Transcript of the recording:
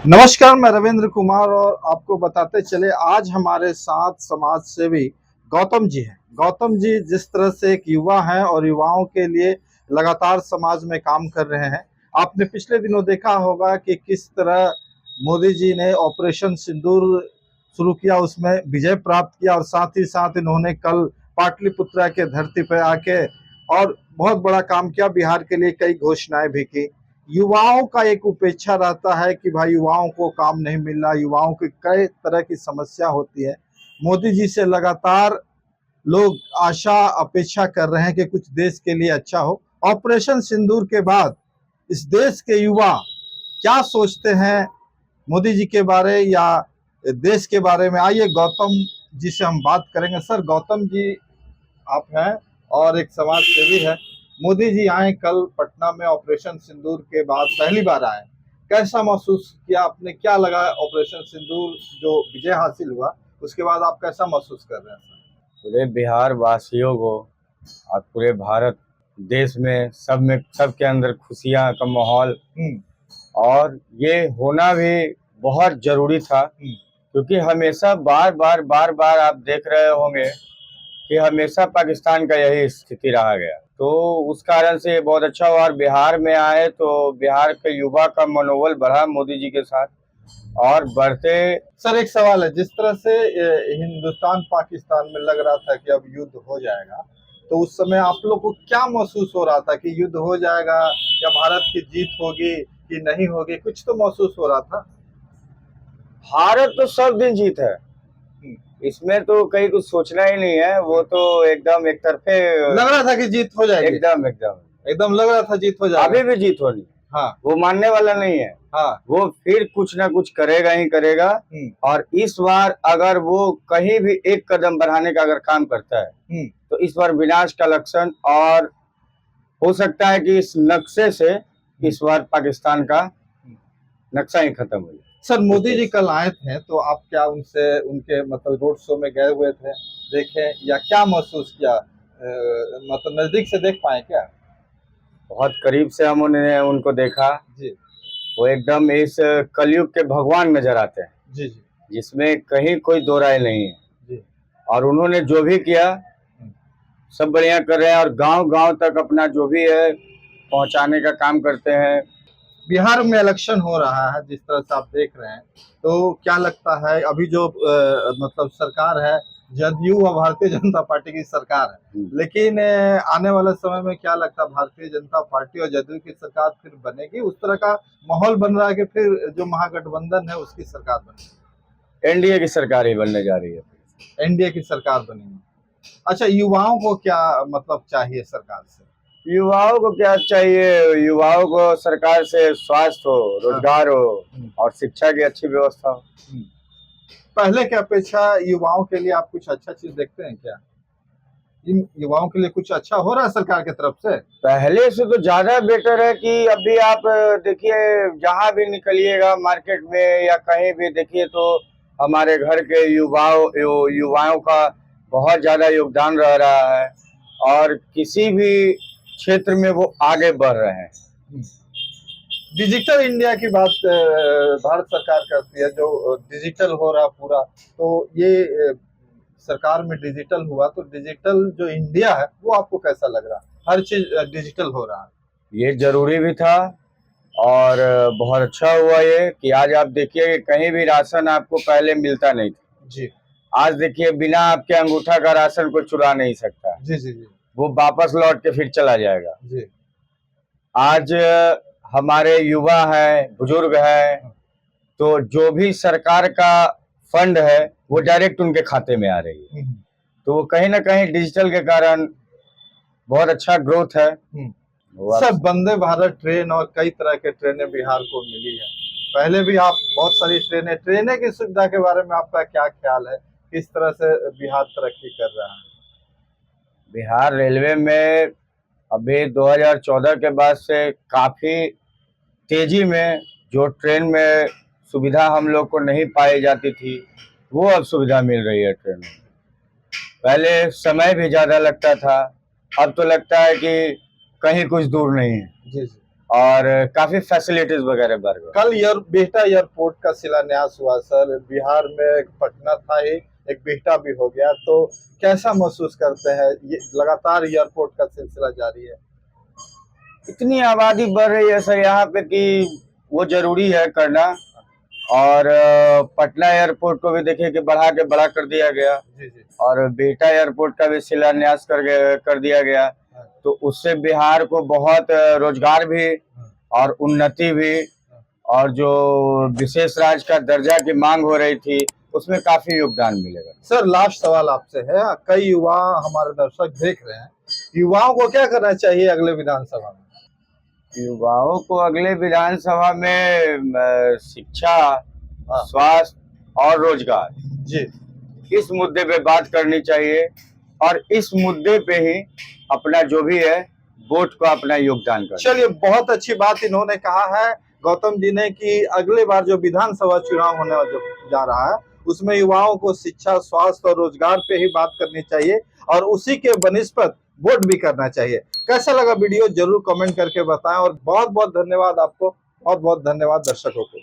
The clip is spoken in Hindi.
नमस्कार, मैं रविंद्र कुमार और आपको बताते चले आज हमारे साथ समाज सेवी गौतम जी हैं। गौतम जी जिस तरह से एक युवा हैं और युवाओं के लिए लगातार समाज में काम कर रहे हैं। आपने पिछले दिनों देखा होगा कि किस तरह मोदी जी ने ऑपरेशन सिंदूर शुरू किया, उसमें विजय प्राप्त किया और साथ ही साथ इन्होंने कल पाटलिपुत्रा के धरती पर आके और बहुत बड़ा काम किया, बिहार के लिए कई घोषणाएं भी की। युवाओं का एक उपेक्षा रहता है कि भाई युवाओं को काम नहीं मिल रहा, युवाओं की कई तरह की समस्या होती है। मोदी जी से लगातार लोग आशा अपेक्षा कर रहे हैं कि कुछ देश के लिए अच्छा हो। ऑपरेशन सिंदूर के बाद इस देश के युवा क्या सोचते हैं मोदी जी के बारे या देश के बारे में, आइए गौतम जी से हम बात करेंगे। सर, गौतम जी आप हैं और एक समाज सेवी है। मोदी जी आए कल पटना में ऑपरेशन सिंदूर के बाद, पहली बार आए। कैसा महसूस किया आपने? क्या लगा ऑपरेशन सिंदूर जो विजय हासिल हुआ उसके बाद आप कैसा महसूस कर रहे हैं? पूरे बिहार वासियों को और पूरे भारत देश में सबके अंदर खुशियां का माहौल और ये होना भी बहुत जरूरी था, क्योंकि हमेशा बार बार आप देख रहे होंगे कि हमेशा पाकिस्तान का यही स्थिति रहा गया। तो उस कारण से बहुत अच्छा हुआ और बिहार में आए तो बिहार के युवा का मनोबल बढ़ा मोदी जी के साथ और बढ़ते। सर, एक सवाल है, जिस तरह से हिंदुस्तान पाकिस्तान में लग रहा था कि अब युद्ध हो जाएगा, तो उस समय आप लोग को क्या महसूस हो रहा था कि युद्ध हो जाएगा या भारत की जीत होगी कि नहीं होगी? कुछ तो महसूस हो रहा था। भारत तो सब दिन जीत है, इसमें तो कहीं कुछ सोचना ही नहीं है। वो तो एकदम एक तरफे लग रहा था कि जीत हो जाएगी। एकदम एकदम एकदम लग रहा था जीत हो जाएगा। अभी भी जीत होनी। हाँ, वो मानने वाला नहीं है। हाँ, वो फिर कुछ ना कुछ करेगा ही करेगा। और इस बार अगर वो कहीं भी एक कदम बढ़ाने का अगर काम करता है तो इस बार विनाश का लक्षण, और हो सकता है कि इस नक्शे से इस बार पाकिस्तान का नक्शा ही खत्म हो जाए। सर, मोदी जी कल आए थे तो आप क्या उनसे उनके मतलब रोड शो में गए हुए थे, देखे या क्या महसूस किया? मतलब नजदीक से देख पाए क्या? बहुत करीब से हमने उनको देखा जी, वो एकदम इस कलयुग के भगवान नजर आते हैं। जी, जी, जिसमें कहीं कोई दो राय नहीं है। जी। और उन्होंने जो भी किया सब बढ़िया कर रहे हैं और गांव गांव तक अपना जो भी है पहुंचाने का काम करते हैं। बिहार में इलेक्शन हो रहा है, जिस तरह से आप देख रहे हैं, तो क्या लगता है अभी जो मतलब सरकार है, जदयू और भारतीय जनता पार्टी की सरकार है, लेकिन आने वाले समय में क्या लगता है भारतीय जनता पार्टी और जदयू की सरकार फिर बनेगी? उस तरह का माहौल बन रहा है कि फिर जो महागठबंधन है उसकी सरकार बनेगी? एनडीए की सरकार ही बनने जा रही है। एनडीए की सरकार बनेगी। अच्छा, युवाओं को क्या मतलब चाहिए सरकार से? युवाओं को क्या चाहिए? युवाओं को सरकार से स्वास्थ्य हो, रोजगार हो और शिक्षा की अच्छी व्यवस्था हो। पहले की अपेक्षा युवाओं के लिए आप कुछ अच्छा चीज देखते हैं क्या? इन युवाओं के लिए कुछ अच्छा हो रहा है सरकार की तरफ से? पहले से तो ज्यादा बेटर है कि अभी आप देखिए जहां भी निकलिएगा मार्केट में या कहीं भी देखिए तो हमारे घर के युवाओं का बहुत ज्यादा योगदान रह रहा है और किसी भी क्षेत्र में वो आगे बढ़ रहे हैं। डिजिटल इंडिया की बात भारत सरकार करती है, जो डिजिटल हो रहा पूरा, तो ये सरकार में डिजिटल हुआ तो डिजिटल जो इंडिया है वो आपको कैसा लग रहा? हर चीज डिजिटल हो रहा है। ये जरूरी भी था और बहुत अच्छा हुआ ये कि आज आप देखिए कहीं भी राशन आपको पहले मिलता नहीं था। जी, आज देखिए बिना आपके अंगूठा का राशन को चुरा नहीं सकता। जी, जी, जी, वो वापस लौट के फिर चला जाएगा। जी। आज हमारे युवा हैं, बुजुर्ग हैं, तो जो भी सरकार का फंड है वो डायरेक्ट उनके खाते में आ रही है। तो वो कहीं ना कहीं डिजिटल के कारण बहुत अच्छा ग्रोथ है। सर, वंदे भारत ट्रेन और कई तरह के ट्रेनें बिहार को मिली है। पहले भी आप बहुत सारी ट्रेनें की सुविधा के बारे में आपका क्या ख्याल है? किस तरह से बिहार तरक्की कर रहा है? बिहार रेलवे में अभी 2014 के बाद से काफी तेजी में जो ट्रेन में सुविधा हम लोग को नहीं पाई जाती थी वो अब सुविधा मिल रही है ट्रेन में। पहले समय भी ज्यादा लगता था, अब तो लगता है कि कहीं कुछ दूर नहीं है। जी, जी। और काफी फैसिलिटीज वगैरह बढ़ गई। कल बिहटा एयरपोर्ट का शिलान्यास हुआ सर, बिहार में एक पटना था ही, एक बिहटा भी हो गया, तो कैसा महसूस करते हैं? ये लगातार एयरपोर्ट का सिलसिला जारी है। इतनी आबादी बढ़ रही है सर यहाँ पे कि वो जरूरी है करना। और पटना एयरपोर्ट को भी देखिए कि बढ़ा के बड़ा कर दिया गया। जी जी। और बिहटा एयरपोर्ट का भी शिलान्यास कर दिया गया। तो उससे बिहार को बहुत रोजगार भी और उन्नति भी, और जो विशेष राज्य का दर्जा की मांग हो रही थी उसमें काफी योगदान मिलेगा। सर लास्ट सवाल आपसे है, कई युवा हमारे दर्शक देख रहे हैं, युवाओं को क्या करना चाहिए अगले विधानसभा में? युवाओं को अगले विधानसभा में शिक्षा, स्वास्थ्य और रोजगार, जी, इस मुद्दे पे बात करनी चाहिए। और इस मुद्दे पे ही अपना जो भी है वोट को अपना योगदान करना। चलिए, बहुत अच्छी बात इन्होंने कहा है गौतम जी ने कि अगले बार जो विधानसभा चुनाव होने जा रहा है उसमें युवाओं को शिक्षा, स्वास्थ्य और रोजगार पे ही बात करनी चाहिए और उसी के बनिस्पत वोट भी करना चाहिए। कैसा लगा वीडियो जरूर कमेंट करके बताएं और बहुत बहुत धन्यवाद आपको, बहुत बहुत धन्यवाद दर्शकों को।